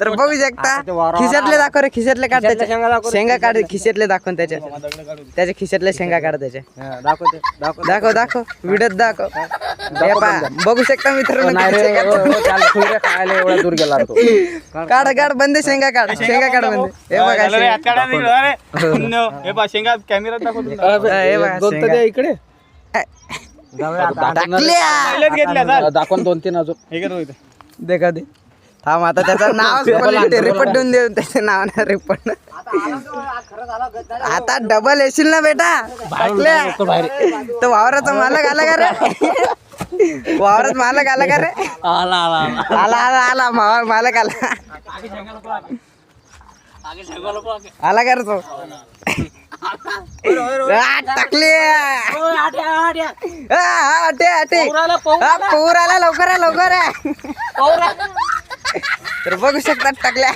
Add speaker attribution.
Speaker 1: तर बघू शकता खिशातले दाखव रे, खिशातले काढ त्याच्या शेंगा काढ, खिशातले दाखव त्याच्या खिशातल्या शेंगा काढ त्याच्या. दाखव दाखव व्हिडिओ दाखव. बघू शकता मित्रांनो
Speaker 2: खायला एवढा दूर गेला तो.
Speaker 1: काढ काढ बंद शेंगा काढ, शेंगा काढ बंद. हे बघा
Speaker 3: शेंगा कॅमेरा दाखव.
Speaker 1: हे बघा
Speaker 2: इकडे
Speaker 1: टाकल्या
Speaker 2: दाखवून 2-3 अजून
Speaker 1: देखा दे. थांब आता त्याचं नाव रिपोर्ट देऊन देऊन त्याचं नाव ना रिपोर्ट. आता डबल येशील ना बेटा. तो वावराचा मालक आला का रे? वावरात मालक आला का रे? आला आला आला मालक आला. आला का रे तो? टाकले पूर आला लवकर आहे लवकर आहे. तर बघू शकतात टाकल्या.